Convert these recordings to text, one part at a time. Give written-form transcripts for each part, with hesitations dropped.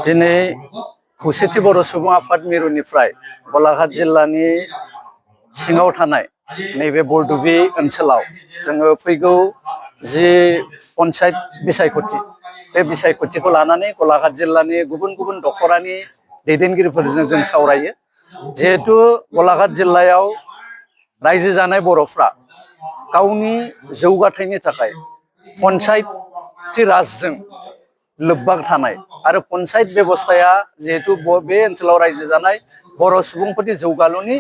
दिनै खौसेथि बर' सुबुं आफाद मिरुनिफ्राय गलाघाट जिल्लानि सिङाव थानाय नैबे बरदुबि ओनसोलाव जोङो फैगौ जि पन्चायत बिसायख'थि बे बिसायख'थिखौ लानानै गलाघाट जिल्लानि गुबुन गुबुन दखरानि दैदेनगिरिफोरजों जों सावरायो। जिहेतु गलाघाट जिल्लायाव रायजो जानाय बर'फ्रा गावनि जौगाथायनि थाखाय पन्चायती राजजों लोब्बा थानाय आरो पन्चायत बेबस्थाया जिहेतु बे ओनसोलाव रायजो जानाय बर' सुबुंफोरनि जौगालुनि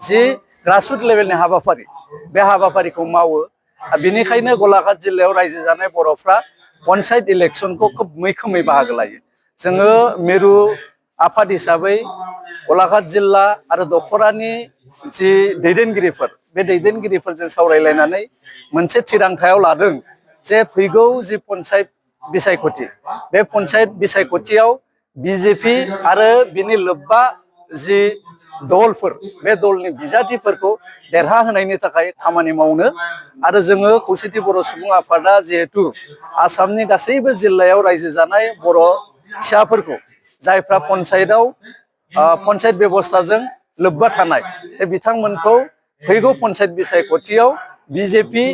जि ग्रासरुट लेभेलनि हाबाफारि बे हाबाफारिखौ मावो। बेनिखायनो गलाघाट जिल्लायाव रायजो जानाय बर'फ्रा पन्चायत इलेक्सनखौ खोब मैखोमै बाहागो लायो। जोङो मिरु आफाद हिसाबै गलाघाट जिल्ला आरो दखरानि जि दैदेनगिरिफोर बे दैदेनगिरिफोरजों सावरायलायनानै मोनसे थिरांथायाव लादों जे फैगौ जि पन्चायत बिसायख'थि बे पन्चायत बिसायख'थियाव बिजेपि आरो बिनि लोब्बा जि दलफोर बे दलनि बिजाथिफोरखौ देरहा होनायनि थाखाय खामानि मावनो आरो जोङो खौसेथि बर' सुबुं आफादा जिहेतु आसामनि गासैबो जिल्लायाव रायजो जानाय बर' फिसाफोरखौ जायफ्रा पन्चायतआव पन्चायत बेबस्थाजों लोब्बा थानाय बे बिथांमोनखौ फैगौ पन्चायत बिसायख'थियाव बिजेपि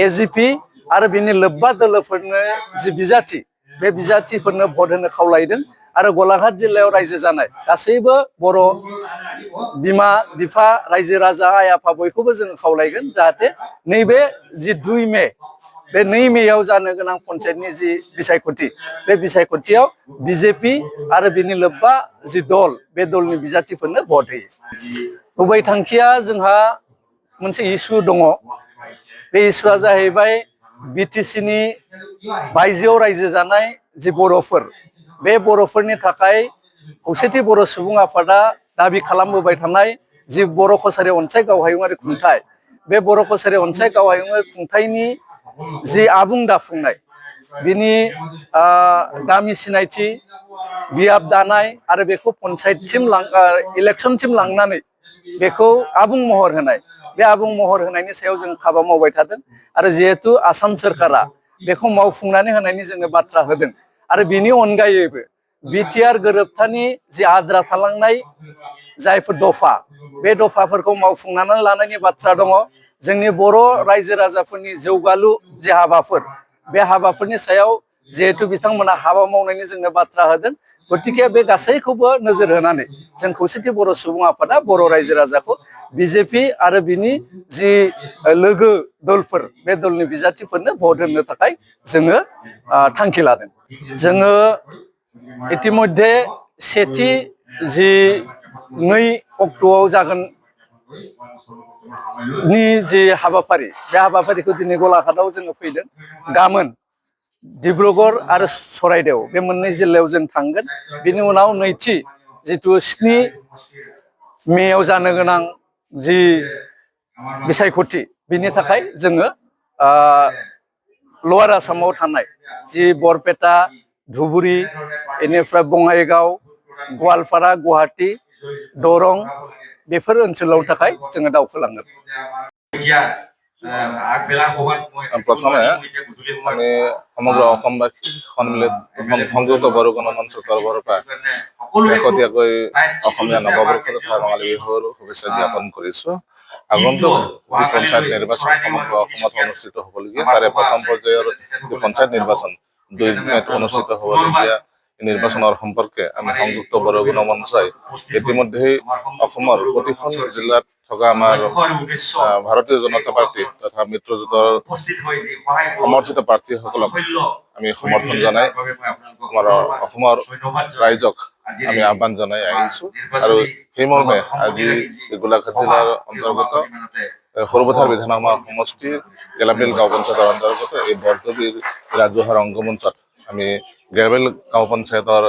एजिपि आरो बिनि लोब्बा दोलोफोरनो जि बिजाथि बे बिजाथिफोरनो भट होनो खावलायदों आरो गलाघाट जिल्लायाव रायजो जानाय गासैबो बर' बिमा बिफा रायजो राजा आइ आफा बयखौबो जोङो खावलायगोन जाहाथे नैबे जि 2 मे बे 2 मेयाव जानो गोनां पन्चायतनि जि बिसायख'थि बे बिसायख'थियाव बिजेपि आरो बिनि लोब्बा जि दल बे दलनि बिजाथिफोरनो भट होयो। गुबै थांखिया जोंहा मोनसे इसु दङ। बे इसुआ जाहैबाय बिटिसिनि बायजोआव रायजो जानाय जि बर'फोर बे बर'फोरनि थाखाय खौसेथि बर' सुबुं आफादा दाबि खालामबोबाय थानाय जि बर' कसारि अनसाय गावहायुङारि खुंथाय बे बर' कसारि अनसाय गावहायुङारि खुंथायनि जि आबुं दाफुंनाय बिनि गामि सिनायथि बियाब दानाय आरो बेखौ पन्चायतसिम इलेक्सनसिम लांनानै बेखौ आबुं महर होनाय बे आबुं महर होनायनि सायाव जों हाबा मावबाय थादों आरो जिहेतु आसाम सोरखारा बेखौ मावफुंनानै होनायनि जोंनो बाथ्रा होदों आरो बेनि अनगायैबो बिटिआर गोरोबथानि जि आद्रा थालांनाय जायफोर दफा बे दफाफोरखौ मावफुंनानै लानायनि बाथ्रा दङ। जोंनि बर' रायजो राजाफोरनि जौगालु जि हाबाफोर बे हाबाफोरनि सायाव जिहेतु बिथांमोना हाबा मावनायनि जोंनो बाथ्रा होदों। गतिके बे गासैखौबो नोजोर होनानै जों खौसेथि बर' सुबुं आफादा बर' रायजो राजाखौ बिजेपि आरो बिनि जि लोगो दलफोर बे दलनि बिजाथिफोरनो भट होनो थाखाय जोङो थांखि लादों। जोङो इतिमध्ये सेथि जि 2 अक्ट'आव जागोन नि जि हाबाफारि बे हाबाफारिखौ दिनै गलाघाटआव जोङो फैदों। गाबोन डिब्रुगड़ आरो चराइदेव बे मोननै जिल्लायाव जों थांगोन। बिनि उनाव नैथि जिथु 7 मेयाव जानो गोनां जि बिसायख'थि बिनि थाखाय जोङो लवार आसामाव थानाय जि बरपेटा धुबुरी बेनिफ्राय बङाइगाव गवालपारा गुवाहाटी दरं बेफोर ओनसोलाव थाखाय जोङो दावखोलांगोन। প্ৰথমে আমি সমগ্ৰ অসমবাসী সন্মিলিত সংযুক্ত বড়ো গণমঞ্চৰ তৰফৰ পৰা শেহতীয়াকৈ অসমীয়া নৱবৰ্ষ তথা ৰঙালী বিহুৰ শুভেচ্ছা জ্ঞাপন কৰিছো। আগন্তুক যি পঞ্চায়ত নিৰ্বাচন সমগ্ৰ অসমত অনুষ্ঠিত হ'বলগীয়া তাৰে প্ৰথম পৰ্যায়ৰ যি পঞ্চায়ত নিৰ্বাচন 2 মেত অনুষ্ঠিত হ'বলগীয়া নিৰ্বাচনৰ সম্পৰ্কে আমি সংযুক্ত বড়ো গণমঞ্চই ইতিমধ্যেই অসমৰ প্ৰতিখন জিলাত থকা আমাৰ ভাৰতীয় জনতা পাৰ্টি তথা মিত্ৰজোঁটৰ সমৰ্থিত প্ৰাৰ্থীসকলক আমি সমৰ্থন জনাই আমাৰ অসমৰ ৰাইজক আমি আহ্বান জনাই আহিছো আৰু সেইমৰ্মে আজি গোলাঘাট জিলাৰ অন্তৰ্গত সৰুপথাৰ বিধানসভা সমষ্টিৰ গেলাবিল গাঁও পঞ্চায়তৰ অন্তৰ্গত এই বৰদুবিৰ ৰাজহুৱা ৰংগমঞ্চত আমি গেলাবিল গাঁও পঞ্চায়তৰ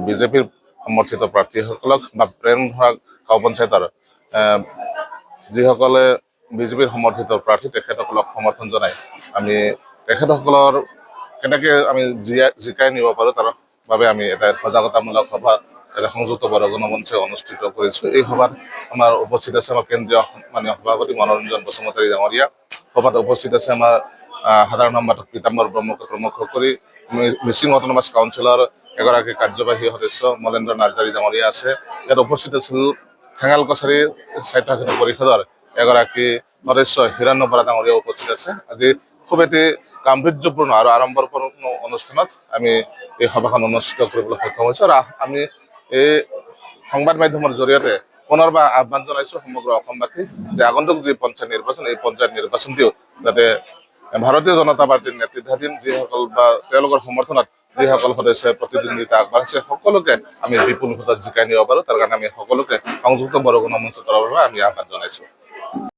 বিজেপিৰ সমৰ্থিত প্ৰাৰ্থীসকলক বা প্ৰেমভৰা গাঁও পঞ্চায়তৰ যিসকলে বিজেপিৰ সমৰ্থিত প্ৰাৰ্থী তেখেতসকলক সমৰ্থন জনাই আমি তেখেতসকলৰ কেনেকৈ আমি জিকাই নিব পাৰোঁ তাৰ বাবে আমি এটা সজাগতামূলক সভা এটা সংযুক্ত বড়ো গণমঞ্চে অনুষ্ঠিত কৰিছোঁ। এই সভাত আমাৰ উপস্থিত আছে আমাৰ কেন্দ্ৰীয় মাননীয় সভাপতি মনোৰঞ্জন বসুমতাৰী ডাঙৰীয়া, সভাত উপস্থিত আছে আমাৰ সাধাৰণ সম্পাদক পীতাম্বৰ ব্ৰহ্মকে প্ৰমুখ কৰি মিচিং অট'নমাছ কাউন্সিলৰ এগৰাকী কাৰ্যবাহী সদস্য মলেন্দ্ৰ নাৰ্জাৰী ডাঙৰীয়া আছে। ইয়াত উপস্থিত আছিল ঠেঙাল কছাৰী স্বায়ত্তশাসিত পৰিষদৰ এগৰাকী সদস্য হিৰণ্য বৰা ডাঙৰীয়া উপস্থিত আছে। আজি খুব এটি গাম্ভীৰ্যপূৰ্ণ আৰু আড়ম্বৰপূৰ্ণ অনুষ্ঠানত আমি এই সভাখন অনুষ্ঠিত কৰিবলৈ সক্ষম হৈছোঁ আৰু আমি এই সংবাদ মাধ্যমৰ জৰিয়তে পুনৰবাৰ আহ্বান জনাইছোঁ সমগ্ৰ অসমবাসী যে আগন্তুক যি পঞ্চায়ত নিৰ্বাচন, এই পঞ্চায়ত নিৰ্বাচনটিও যাতে ভাৰতীয় জনতা পাৰ্টীৰ নেতৃত্বাধীন যিসকল বা তেওঁলোকৰ সমৰ্থনত যিসকল সদস্যই প্ৰতিদ্বন্দ্বিতা আগবাঢ়িছে সকলোকে আমি বিপুল ভোটত জিকাই নিব পাৰোঁ। তাৰ কাৰণে আমি সকলোকে সংযুক্ত বড়ো গণমঞ্চৰ তৰফৰ পৰা আমি আহ্বান জনাইছোঁ।